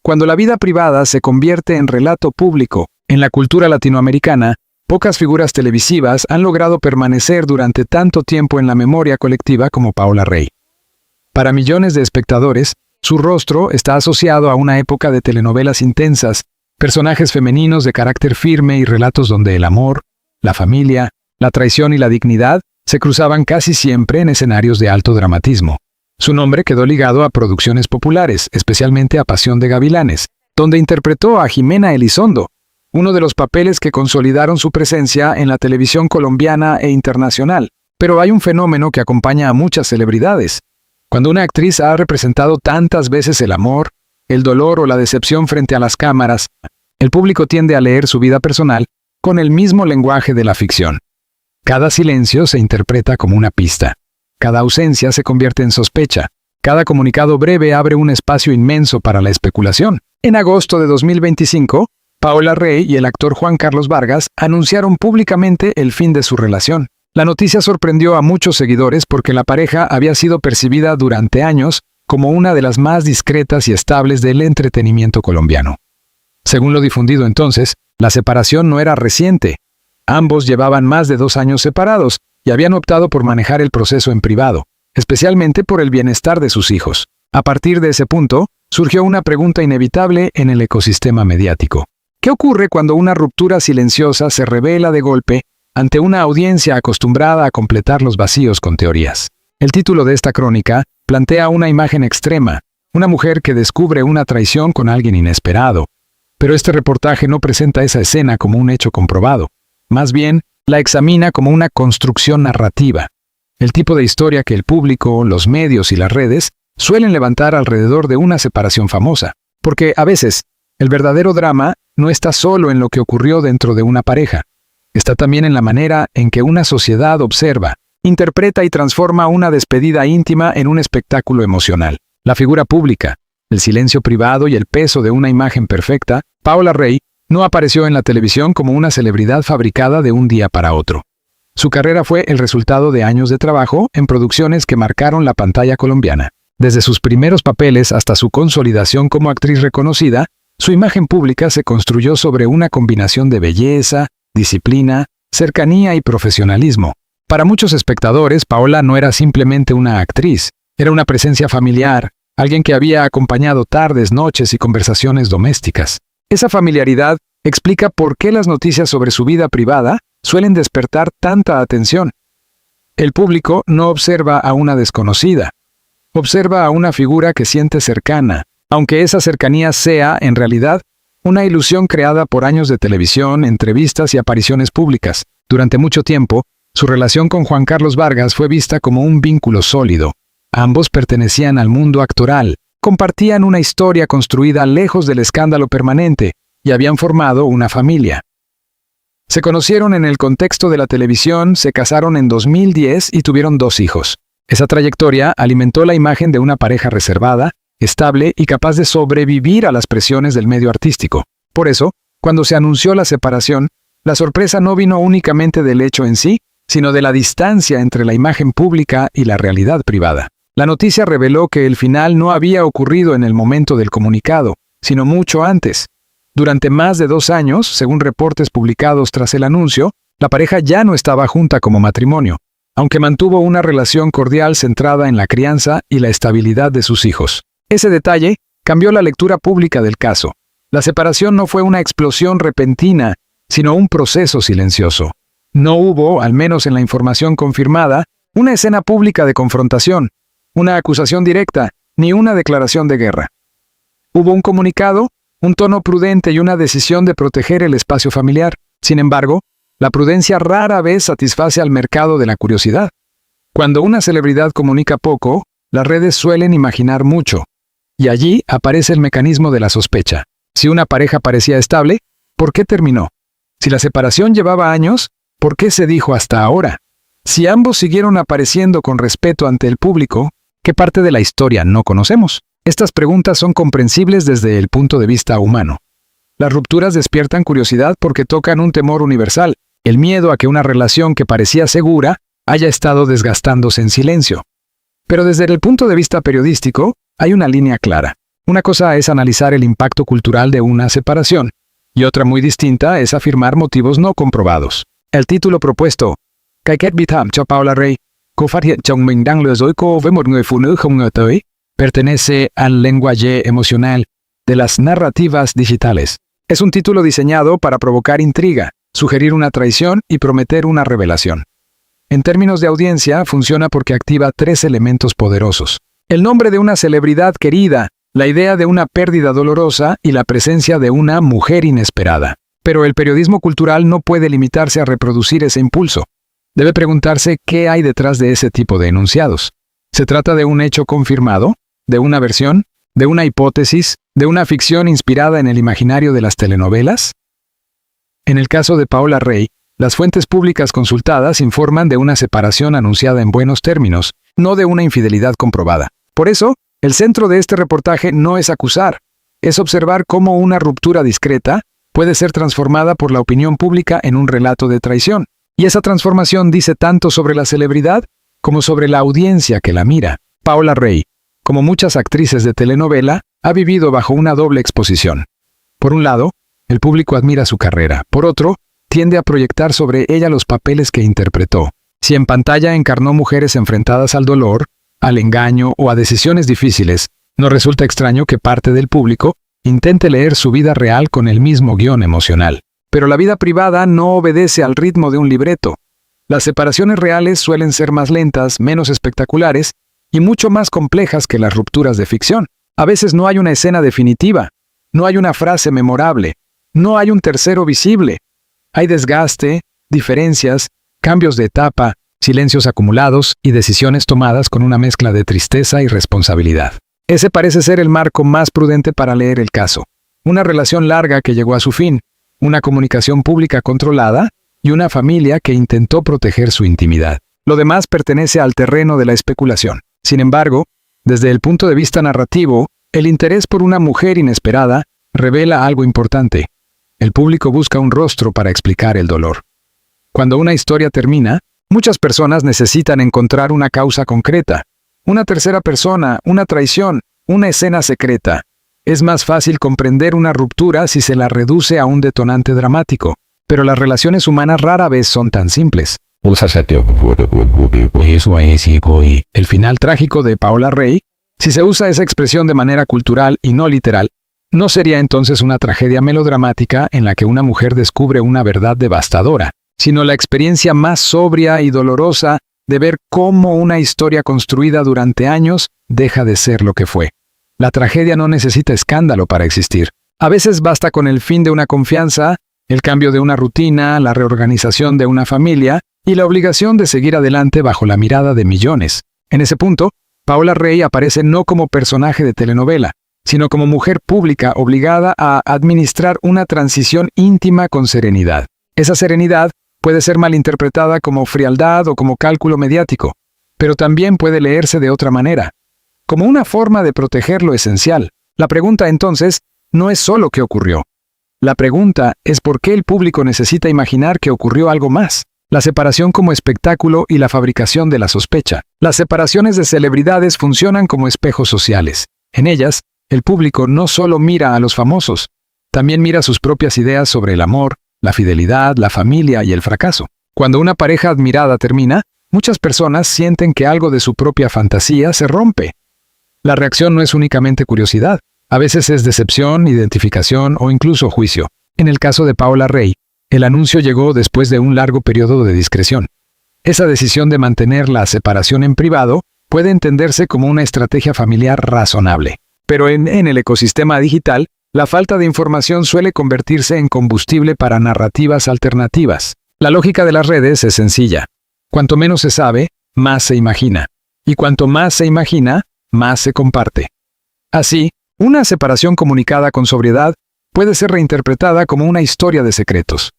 Cuando la vida privada se convierte en relato público, en la cultura latinoamericana, pocas figuras televisivas han logrado permanecer durante tanto tiempo en la memoria colectiva como Paola Rey. Para millones de espectadores, su rostro está asociado a una época de telenovelas intensas, personajes femeninos de carácter firme y relatos donde el amor, la familia, la traición y la dignidad se cruzaban casi siempre en escenarios de alto dramatismo. Su nombre quedó ligado a producciones populares, especialmente a Pasión de Gavilanes, donde interpretó a Jimena Elizondo, uno de los papeles que consolidaron su presencia en la televisión colombiana e internacional. Pero hay un fenómeno que acompaña a muchas celebridades. Cuando una actriz ha representado tantas veces el amor, el dolor o la decepción frente a las cámaras, el público tiende a leer su vida personal con el mismo lenguaje de la ficción. Cada silencio se interpreta como una pista. Cada ausencia se convierte en sospecha. Cada comunicado breve abre un espacio inmenso para la especulación. En agosto de 2025, Paola Rey y el actor Juan Carlos Vargas anunciaron públicamente el fin de su relación. La noticia sorprendió a muchos seguidores porque la pareja había sido percibida durante años como una de las más discretas y estables del entretenimiento colombiano. Según lo difundido entonces, la separación no era reciente. Ambos llevaban más de 2 años separados y habían optado por manejar el proceso en privado, especialmente por el bienestar de sus hijos. A partir de ese punto, surgió una pregunta inevitable en el ecosistema mediático. ¿Qué ocurre cuando una ruptura silenciosa se revela de golpe ante una audiencia acostumbrada a completar los vacíos con teorías? El título de esta crónica plantea una imagen extrema, una mujer que descubre una traición con alguien inesperado. Pero este reportaje no presenta esa escena como un hecho comprobado. Más bien, la examina como una construcción narrativa, el tipo de historia que el público, los medios y las redes suelen levantar alrededor de una separación famosa. Porque, a veces, el verdadero drama no está solo en lo que ocurrió dentro de una pareja. Está también en la manera en que una sociedad observa, interpreta y transforma una despedida íntima en un espectáculo emocional. La figura pública, el silencio privado y el peso de una imagen perfecta, Paola Rey no apareció en la televisión como una celebridad fabricada de un día para otro. Su carrera fue el resultado de años de trabajo en producciones que marcaron la pantalla colombiana. Desde sus primeros papeles hasta su consolidación como actriz reconocida, su imagen pública se construyó sobre una combinación de belleza, disciplina, cercanía y profesionalismo. Para muchos espectadores, Paola no era simplemente una actriz, era una presencia familiar, alguien que había acompañado tardes, noches y conversaciones domésticas. Esa familiaridad explica por qué las noticias sobre su vida privada suelen despertar tanta atención. El público no observa a una desconocida, observa a una figura que siente cercana, aunque esa cercanía sea, en realidad, una ilusión creada por años de televisión, entrevistas y apariciones públicas. Durante mucho tiempo, su relación con Juan Carlos Vargas fue vista como un vínculo sólido. Ambos pertenecían al mundo actoral, compartían una historia construida lejos del escándalo permanente y habían formado una familia. Se conocieron en el contexto de la televisión, se casaron en 2010 y tuvieron 2 hijos. Esa trayectoria alimentó la imagen de una pareja reservada, estable y capaz de sobrevivir a las presiones del medio artístico. Por eso, cuando se anunció la separación, la sorpresa no vino únicamente del hecho en sí, sino de la distancia entre la imagen pública y la realidad privada. La noticia reveló que el final no había ocurrido en el momento del comunicado, sino mucho antes. Durante más de 2 años, según reportes publicados tras el anuncio, la pareja ya no estaba junta como matrimonio, aunque mantuvo una relación cordial centrada en la crianza y la estabilidad de sus hijos. Ese detalle cambió la lectura pública del caso. La separación no fue una explosión repentina, sino un proceso silencioso. No hubo, al menos en la información confirmada, una escena pública de confrontación, una acusación directa, ni una declaración de guerra. Hubo un comunicado, un tono prudente y una decisión de proteger el espacio familiar. Sin embargo, la prudencia rara vez satisface al mercado de la curiosidad. Cuando una celebridad comunica poco, las redes suelen imaginar mucho. Y allí aparece el mecanismo de la sospecha. Si una pareja parecía estable, ¿por qué terminó? Si la separación llevaba años, ¿por qué se dijo hasta ahora? Si ambos siguieron apareciendo con respeto ante el público, ¿qué parte de la historia no conocemos? Estas preguntas son comprensibles desde el punto de vista humano. Las rupturas despiertan curiosidad porque tocan un temor universal, el miedo a que una relación que parecía segura haya estado desgastándose en silencio. Pero desde el punto de vista periodístico, hay una línea clara. Una cosa es analizar el impacto cultural de una separación, y otra muy distinta es afirmar motivos no comprobados. El título propuesto, Cái kết bi thảm cho Paula Rey, cô phát hiện chồng mình đang lừa dối cô với một người phụ nữ không ngờ tới, pertenece al lenguaje emocional de las narrativas digitales. Es un título diseñado para provocar intriga, sugerir una traición y prometer una revelación. En términos de audiencia, funciona porque activa 3 elementos poderosos: el nombre de una celebridad querida, la idea de una pérdida dolorosa y la presencia de una mujer inesperada. Pero el periodismo cultural no puede limitarse a reproducir ese impulso. Debe preguntarse qué hay detrás de ese tipo de enunciados. ¿Se trata de un hecho confirmado? ¿De una versión? ¿De una hipótesis? ¿De una ficción inspirada en el imaginario de las telenovelas? En el caso de Paula Rey, las fuentes públicas consultadas informan de una separación anunciada en buenos términos, no de una infidelidad comprobada. Por eso, el centro de este reportaje no es acusar, es observar cómo una ruptura discreta puede ser transformada por la opinión pública en un relato de traición. Y esa transformación dice tanto sobre la celebridad como sobre la audiencia que la mira. Paula Rey, como muchas actrices de telenovela, ha vivido bajo una doble exposición. Por un lado, el público admira su carrera. Por otro, tiende a proyectar sobre ella los papeles que interpretó. Si en pantalla encarnó mujeres enfrentadas al dolor, al engaño o a decisiones difíciles, no resulta extraño que parte del público intente leer su vida real con el mismo guión emocional. Pero la vida privada no obedece al ritmo de un libreto. Las separaciones reales suelen ser más lentas, menos espectaculares y mucho más complejas que las rupturas de ficción. A veces no hay una escena definitiva, no hay una frase memorable, no hay un tercero visible. Hay desgaste, diferencias, cambios de etapa, silencios acumulados y decisiones tomadas con una mezcla de tristeza y responsabilidad. Ese parece ser el marco más prudente para leer el caso. Una relación larga que llegó a su fin, una comunicación pública controlada y una familia que intentó proteger su intimidad. Lo demás pertenece al terreno de la especulación. Sin embargo, desde el punto de vista narrativo, el interés por una mujer inesperada revela algo importante. El público busca un rostro para explicar el dolor. Cuando una historia termina, muchas personas necesitan encontrar una causa concreta, una tercera persona, una traición, una escena secreta. Es más fácil comprender una ruptura si se la reduce a un detonante dramático, pero las relaciones humanas rara vez son tan simples. El final trágico de Paula Rey, si se usa esa expresión de manera cultural y no literal, no sería entonces una tragedia melodramática en la que una mujer descubre una verdad devastadora, sino la experiencia más sobria y dolorosa de ver cómo una historia construida durante años deja de ser lo que fue. La tragedia no necesita escándalo para existir. A veces basta con el fin de una confianza, el cambio de una rutina, la reorganización de una familia y la obligación de seguir adelante bajo la mirada de millones. En ese punto, Paula Rey aparece no como personaje de telenovela, sino como mujer pública obligada a administrar una transición íntima con serenidad. Esa serenidad puede ser malinterpretada como frialdad o como cálculo mediático, pero también puede leerse de otra manera, como una forma de proteger lo esencial. La pregunta entonces no es solo qué ocurrió. La pregunta es por qué el público necesita imaginar que ocurrió algo más. La separación como espectáculo y la fabricación de la sospecha. Las separaciones de celebridades funcionan como espejos sociales. En ellas, el público no solo mira a los famosos, también mira sus propias ideas sobre el amor, la fidelidad, la familia y el fracaso. Cuando una pareja admirada termina, muchas personas sienten que algo de su propia fantasía se rompe. La reacción no es únicamente curiosidad, a veces es decepción, identificación o incluso juicio. En el caso de Paula Rey, el anuncio llegó después de un largo periodo de discreción. Esa decisión de mantener la separación en privado puede entenderse como una estrategia familiar razonable. Pero en el ecosistema digital, la falta de información suele convertirse en combustible para narrativas alternativas. La lógica de las redes es sencilla. Cuanto menos se sabe, más se imagina. Y cuanto más se imagina, más se comparte. Así, una separación comunicada con sobriedad puede ser reinterpretada como una historia de secretos.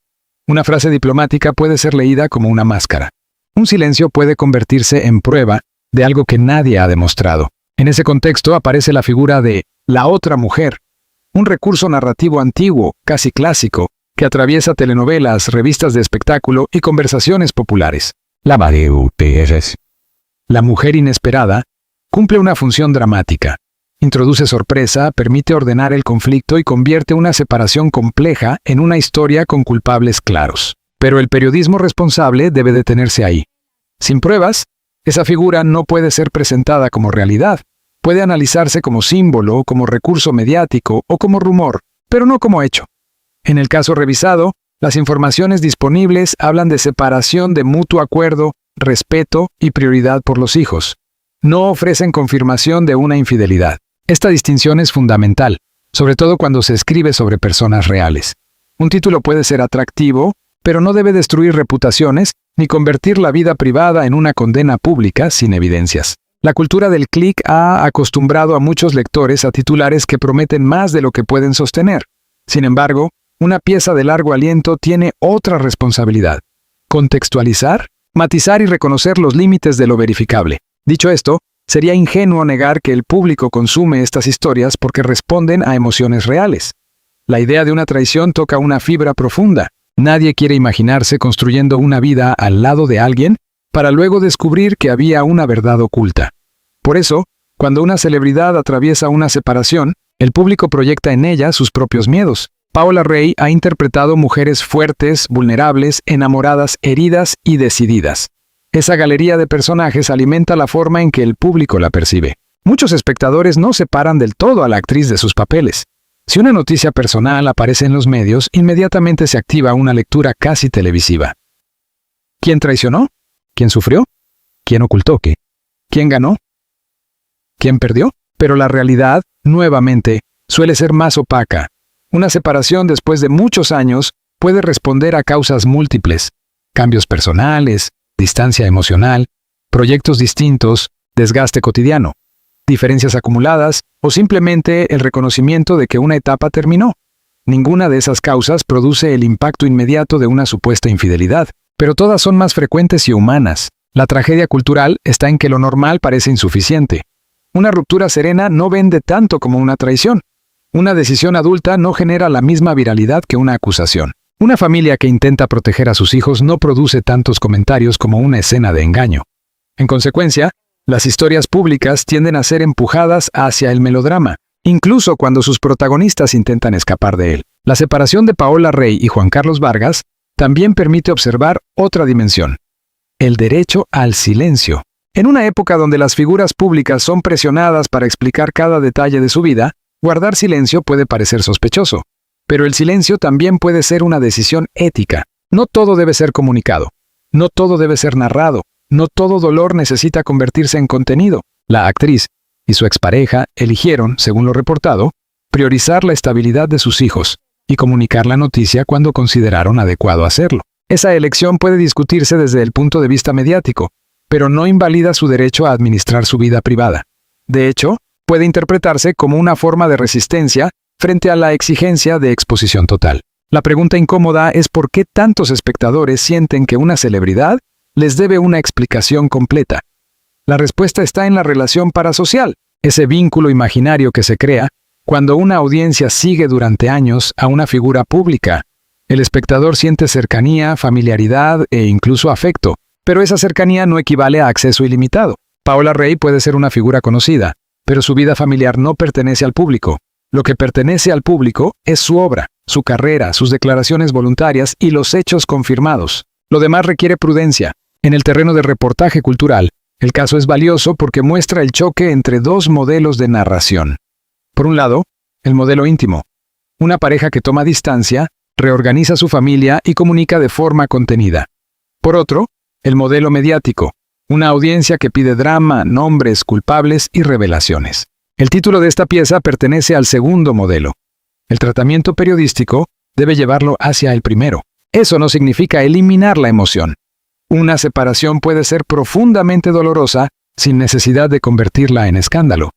Una frase diplomática puede ser leída como una máscara. Un silencio puede convertirse en prueba de algo que nadie ha demostrado. En ese contexto aparece la figura de la otra mujer, un recurso narrativo antiguo, casi clásico, que atraviesa telenovelas, revistas de espectáculo y conversaciones populares. La mujer inesperada cumple una función dramática. Introduce sorpresa, permite ordenar el conflicto y convierte una separación compleja en una historia con culpables claros. Pero el periodismo responsable debe detenerse ahí. Sin pruebas, esa figura no puede ser presentada como realidad. Puede analizarse como símbolo, como recurso mediático o como rumor, pero no como hecho. En el caso revisado, las informaciones disponibles hablan de separación de mutuo acuerdo, respeto y prioridad por los hijos. No ofrecen confirmación de una infidelidad. Esta distinción es fundamental, sobre todo cuando se escribe sobre personas reales. Un título puede ser atractivo, pero no debe destruir reputaciones ni convertir la vida privada en una condena pública sin evidencias. La cultura del clic ha acostumbrado a muchos lectores a titulares que prometen más de lo que pueden sostener. Sin embargo, una pieza de largo aliento tiene otra responsabilidad: contextualizar, matizar y reconocer los límites de lo verificable. Dicho esto, sería ingenuo negar que el público consume estas historias porque responden a emociones reales. La idea de una traición toca una fibra profunda. Nadie quiere imaginarse construyendo una vida al lado de alguien para luego descubrir que había una verdad oculta. Por eso, cuando una celebridad atraviesa una separación, el público proyecta en ella sus propios miedos. Paola Rey ha interpretado mujeres fuertes, vulnerables, enamoradas, heridas y decididas. Esa galería de personajes alimenta la forma en que el público la percibe. Muchos espectadores no separan del todo a la actriz de sus papeles. Si una noticia personal aparece en los medios, inmediatamente se activa una lectura casi televisiva. ¿Quién traicionó? ¿Quién sufrió? ¿Quién ocultó qué? ¿Quién ganó? ¿Quién perdió? Pero la realidad, nuevamente, suele ser más opaca. Una separación después de muchos años puede responder a causas múltiples: cambios personales, distancia emocional, proyectos distintos, desgaste cotidiano, diferencias acumuladas o simplemente el reconocimiento de que una etapa terminó. Ninguna de esas causas produce el impacto inmediato de una supuesta infidelidad, pero todas son más frecuentes y humanas. La tragedia cultural está en que lo normal parece insuficiente. Una ruptura serena no vende tanto como una traición. Una decisión adulta no genera la misma viralidad que una acusación. Una familia que intenta proteger a sus hijos no produce tantos comentarios como una escena de engaño. En consecuencia, las historias públicas tienden a ser empujadas hacia el melodrama, incluso cuando sus protagonistas intentan escapar de él. La separación de Paola Rey y Juan Carlos Vargas también permite observar otra dimensión: el derecho al silencio. En una época donde las figuras públicas son presionadas para explicar cada detalle de su vida, guardar silencio puede parecer sospechoso. Pero el silencio también puede ser una decisión ética. No todo debe ser comunicado. No todo debe ser narrado. No todo dolor necesita convertirse en contenido. La actriz y su expareja eligieron, según lo reportado, priorizar la estabilidad de sus hijos y comunicar la noticia cuando consideraron adecuado hacerlo. Esa elección puede discutirse desde el punto de vista mediático, pero no invalida su derecho a administrar su vida privada. De hecho, puede interpretarse como una forma de resistencia frente a la exigencia de exposición total. La pregunta incómoda es por qué tantos espectadores sienten que una celebridad les debe una explicación completa. La respuesta está en la relación parasocial, ese vínculo imaginario que se crea cuando una audiencia sigue durante años a una figura pública. El espectador siente cercanía, familiaridad e incluso afecto, pero esa cercanía no equivale a acceso ilimitado. Paola Rey puede ser una figura conocida, pero su vida familiar no pertenece al público. Lo que pertenece al público es su obra, su carrera, sus declaraciones voluntarias y los hechos confirmados. Lo demás requiere prudencia. En el terreno del reportaje cultural, el caso es valioso porque muestra el choque entre dos modelos de narración. Por un lado, el modelo íntimo. Una pareja que toma distancia, reorganiza su familia y comunica de forma contenida. Por otro, el modelo mediático. Una audiencia que pide drama, nombres, culpables y revelaciones. El título de esta pieza pertenece al segundo modelo. El tratamiento periodístico debe llevarlo hacia el primero. Eso no significa eliminar la emoción. Una separación puede ser profundamente dolorosa sin necesidad de convertirla en escándalo.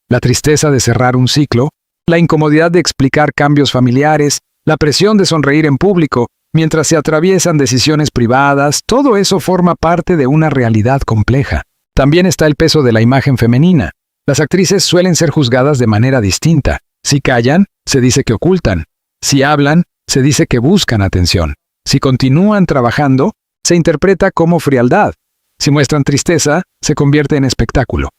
La tristeza de cerrar un ciclo, la incomodidad de explicar cambios familiares, la presión de sonreír en público mientras se atraviesan decisiones privadas, todo eso forma parte de una realidad compleja. También está el peso de la imagen femenina. Las actrices suelen ser juzgadas de manera distinta. Si callan, se dice que ocultan. Si hablan, se dice que buscan atención. Si continúan trabajando, se interpreta como frialdad. Si muestran tristeza, se convierte en espectáculo.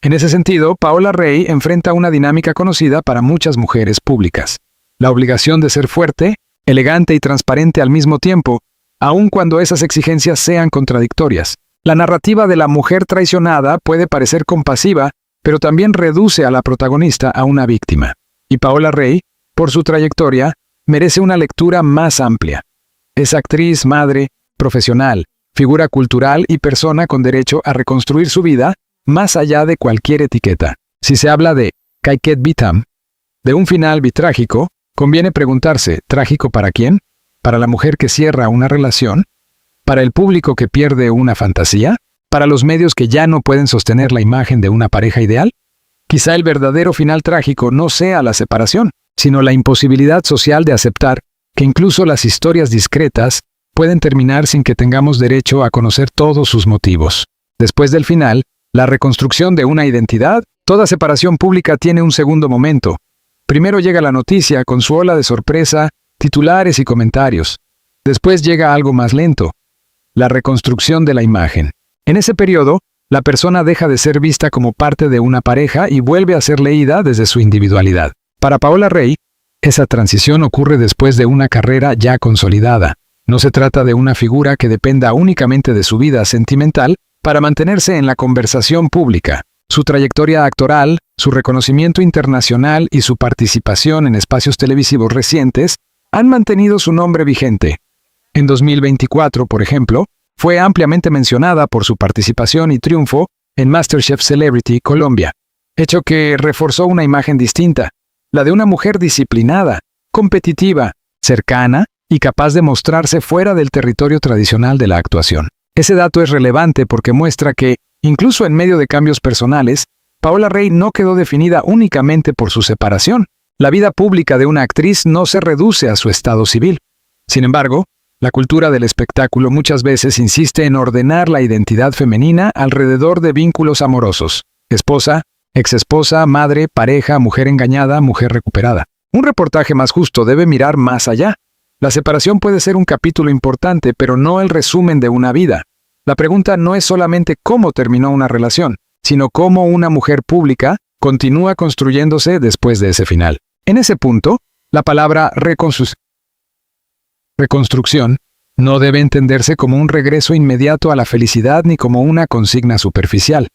En ese sentido, Paola Rey enfrenta una dinámica conocida para muchas mujeres públicas: la obligación de ser fuerte, elegante y transparente al mismo tiempo, aun cuando esas exigencias sean contradictorias. La narrativa de la mujer traicionada puede parecer compasiva, pero también reduce a la protagonista a una víctima. Y Paola Rey, por su trayectoria, merece una lectura más amplia. Es actriz, madre, profesional, figura cultural y persona con derecho a reconstruir su vida más allá de cualquier etiqueta. Si se habla de Kaiket Bitam, de un final bitrágico, conviene preguntarse, ¿trágico para quién? ¿Para la mujer que cierra una relación? ¿Para el público que pierde una fantasía? ¿Para los medios que ya no pueden sostener la imagen de una pareja ideal? Quizá el verdadero final trágico no sea la separación, sino la imposibilidad social de aceptar que incluso las historias discretas pueden terminar sin que tengamos derecho a conocer todos sus motivos. Después del final, la reconstrucción de una identidad, toda separación pública tiene un segundo momento. Primero llega la noticia con su ola de sorpresa, titulares y comentarios. Después llega algo más lento: la reconstrucción de la imagen. En ese periodo, la persona deja de ser vista como parte de una pareja y vuelve a ser leída desde su individualidad. Para Paola Rey, esa transición ocurre después de una carrera ya consolidada. No se trata de una figura que dependa únicamente de su vida sentimental para mantenerse en la conversación pública. Su trayectoria actoral, su reconocimiento internacional y su participación en espacios televisivos recientes han mantenido su nombre vigente. En 2024, por ejemplo, fue ampliamente mencionada por su participación y triunfo en MasterChef Celebrity Colombia, hecho que reforzó una imagen distinta, la de una mujer disciplinada, competitiva, cercana y capaz de mostrarse fuera del territorio tradicional de la actuación. Ese dato es relevante porque muestra que, incluso en medio de cambios personales, Paola Rey no quedó definida únicamente por su separación. La vida pública de una actriz no se reduce a su estado civil. Sin embargo, la cultura del espectáculo muchas veces insiste en ordenar la identidad femenina alrededor de vínculos amorosos: esposa, exesposa, madre, pareja, mujer engañada, mujer recuperada. Un reportaje más justo debe mirar más allá. La separación puede ser un capítulo importante, pero no el resumen de una vida. La pregunta no es solamente cómo terminó una relación, sino cómo una mujer pública continúa construyéndose después de ese final. En ese punto, la palabra reconstrucción no debe entenderse como un regreso inmediato a la felicidad ni como una consigna superficial.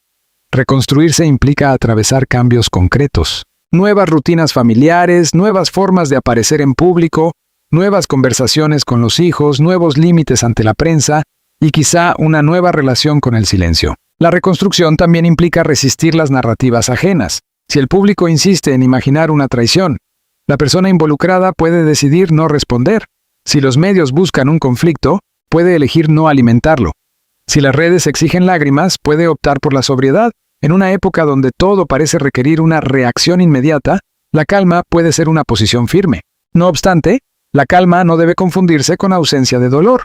Reconstruirse implica atravesar cambios concretos, nuevas rutinas familiares, nuevas formas de aparecer en público, nuevas conversaciones con los hijos, nuevos límites ante la prensa y quizá una nueva relación con el silencio. La reconstrucción también implica resistir las narrativas ajenas. Si el público insiste en imaginar una traición, la persona involucrada puede decidir no responder. Si los medios buscan un conflicto, puede elegir no alimentarlo. Si las redes exigen lágrimas, puede optar por la sobriedad. En una época donde todo parece requerir una reacción inmediata, la calma puede ser una posición firme. No obstante, la calma no debe confundirse con ausencia de dolor.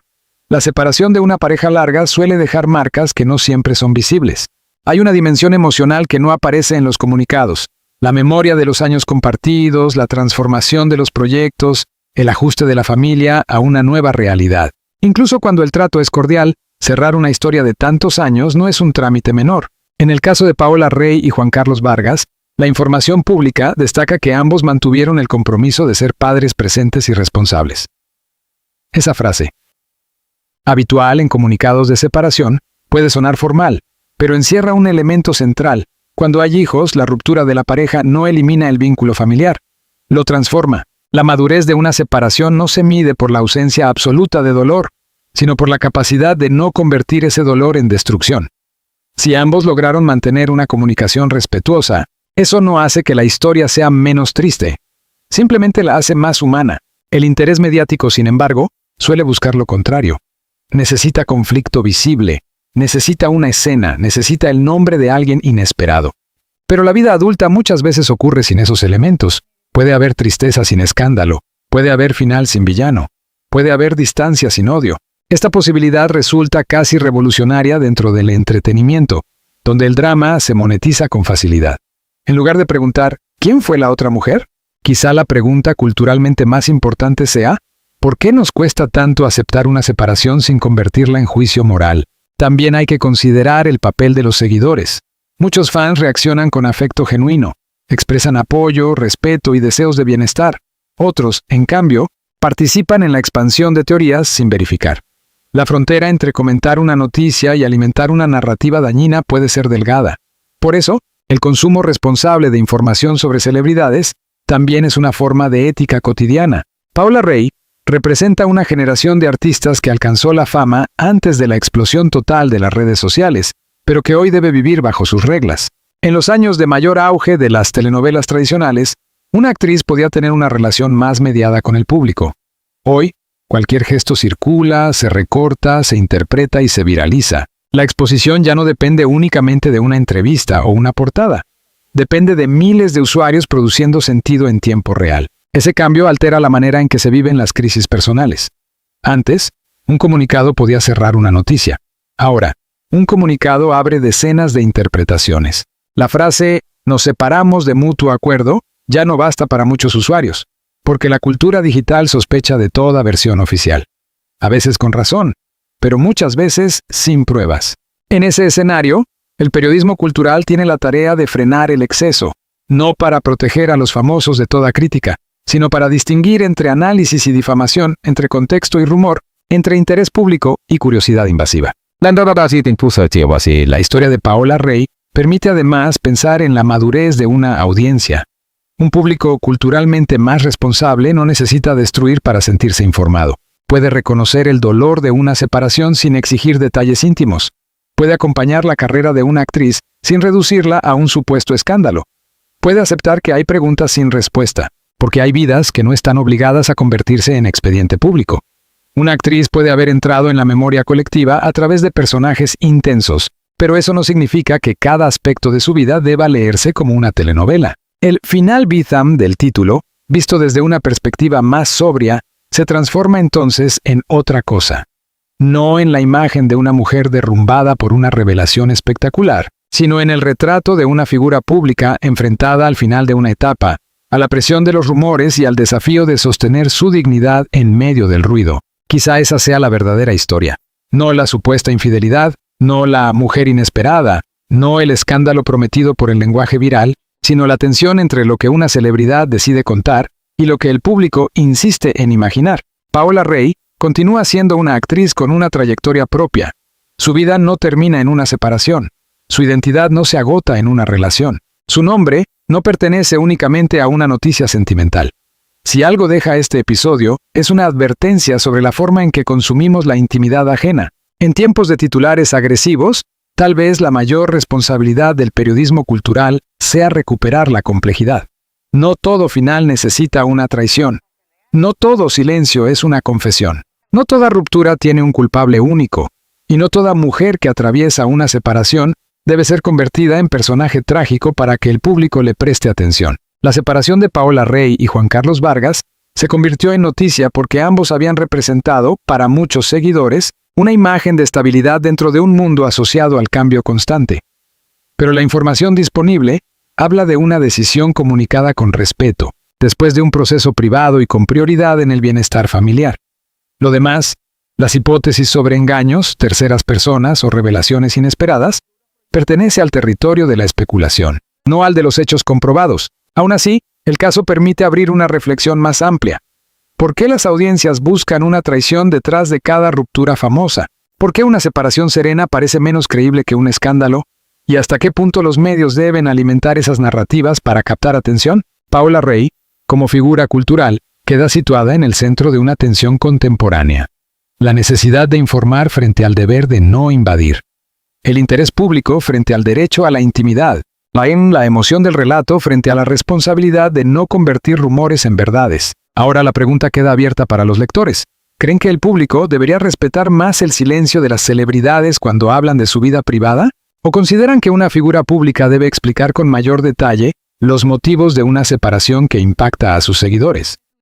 La separación de una pareja larga suele dejar marcas que no siempre son visibles. Hay una dimensión emocional que no aparece en los comunicados: la memoria de los años compartidos, la transformación de los proyectos, el ajuste de la familia a una nueva realidad. Incluso cuando el trato es cordial, cerrar una historia de tantos años no es un trámite menor. En el caso de Paola Rey y Juan Carlos Vargas, la información pública destaca que ambos mantuvieron el compromiso de ser padres presentes y responsables. Esa frase, habitual en comunicados de separación, puede sonar formal, pero encierra un elemento central. Cuando hay hijos, la ruptura de la pareja no elimina el vínculo familiar, lo transforma. La madurez de una separación no se mide por la ausencia absoluta de dolor, sino por la capacidad de no convertir ese dolor en destrucción. Si ambos lograron mantener una comunicación respetuosa, eso no hace que la historia sea menos triste. Simplemente la hace más humana. El interés mediático, sin embargo, suele buscar lo contrario. Necesita conflicto visible, necesita una escena, necesita el nombre de alguien inesperado. Pero la vida adulta muchas veces ocurre sin esos elementos. Puede haber tristeza sin escándalo, puede haber final sin villano, puede haber distancia sin odio. Esta posibilidad resulta casi revolucionaria dentro del entretenimiento, donde el drama se monetiza con facilidad. En lugar de preguntar, ¿quién fue la otra mujer?, quizá la pregunta culturalmente más importante sea, ¿por qué nos cuesta tanto aceptar una separación sin convertirla en juicio moral? También hay que considerar el papel de los seguidores. Muchos fans reaccionan con afecto genuino, expresan apoyo, respeto y deseos de bienestar. Otros, en cambio, participan en la expansión de teorías sin verificar. La frontera entre comentar una noticia y alimentar una narrativa dañina puede ser delgada. Por eso, el consumo responsable de información sobre celebridades también es una forma de ética cotidiana. Paola Rey representa una generación de artistas que alcanzó la fama antes de la explosión total de las redes sociales, pero que hoy debe vivir bajo sus reglas. En los años de mayor auge de las telenovelas tradicionales, una actriz podía tener una relación más mediada con el público. Hoy, cualquier gesto circula, se recorta, se interpreta y se viraliza. La exposición ya no depende únicamente de una entrevista o una portada. Depende de miles de usuarios produciendo sentido en tiempo real. Ese cambio altera la manera en que se viven las crisis personales. Antes, un comunicado podía cerrar una noticia. Ahora, un comunicado abre decenas de interpretaciones. La frase "nos separamos de mutuo acuerdo" ya no basta para muchos usuarios, porque la cultura digital sospecha de toda versión oficial. A veces con razón, pero muchas veces sin pruebas. En ese escenario, el periodismo cultural tiene la tarea de frenar el exceso, no para proteger a los famosos de toda crítica, sino para distinguir entre análisis y difamación, entre contexto y rumor, entre interés público y curiosidad invasiva. La historia de Paola Rey permite además pensar en la madurez de una audiencia. Un público culturalmente más responsable no necesita destruir para sentirse informado. Puede reconocer el dolor de una separación sin exigir detalles íntimos. Puede acompañar la carrera de una actriz sin reducirla a un supuesto escándalo. Puede aceptar que hay preguntas sin respuesta, porque hay vidas que no están obligadas a convertirse en expediente público. Una actriz puede haber entrado en la memoria colectiva a través de personajes intensos, pero eso no significa que cada aspecto de su vida deba leerse como una telenovela. El final Bitham del título, visto desde una perspectiva más sobria, se transforma entonces en otra cosa. No en la imagen de una mujer derrumbada por una revelación espectacular, sino en el retrato de una figura pública enfrentada al final de una etapa, a la presión de los rumores y al desafío de sostener su dignidad en medio del ruido. Quizá esa sea la verdadera historia. No la supuesta infidelidad, no la mujer inesperada, no el escándalo prometido por el lenguaje viral, sino la tensión entre lo que una celebridad decide contar y lo que el público insiste en imaginar. Paola Rey continúa siendo una actriz con una trayectoria propia. Su vida no termina en una separación. Su identidad no se agota en una relación. Su nombre no pertenece únicamente a una noticia sentimental. Si algo deja este episodio, es una advertencia sobre la forma en que consumimos la intimidad ajena. En tiempos de titulares agresivos, tal vez la mayor responsabilidad del periodismo cultural sea recuperar la complejidad. No todo final necesita una traición. No todo silencio es una confesión. No toda ruptura tiene un culpable único. Y no toda mujer que atraviesa una separación debe ser convertida en personaje trágico para que el público le preste atención. La separación de Paola Rey y Juan Carlos Vargas se convirtió en noticia porque ambos habían representado, para muchos seguidores, una imagen de estabilidad dentro de un mundo asociado al cambio constante. Pero la información disponible habla de una decisión comunicada con respeto, después de un proceso privado y con prioridad en el bienestar familiar. Lo demás, las hipótesis sobre engaños, terceras personas o revelaciones inesperadas, pertenece al territorio de la especulación, no al de los hechos comprobados. Aún así, el caso permite abrir una reflexión más amplia. ¿Por qué las audiencias buscan una traición detrás de cada ruptura famosa? ¿Por qué una separación serena parece menos creíble que un escándalo? ¿Y hasta qué punto los medios deben alimentar esas narrativas para captar atención? Paola Rey, como figura cultural, queda situada en el centro de una tensión contemporánea. La necesidad de informar frente al deber de no invadir. El interés público frente al derecho a la intimidad. La emoción del relato frente a la responsabilidad de no convertir rumores en verdades. Ahora la pregunta queda abierta para los lectores. ¿Creen que el público debería respetar más el silencio de las celebridades cuando hablan de su vida privada? ¿O consideran que una figura pública debe explicar con mayor detalle los motivos de una separación que impacta a sus seguidores?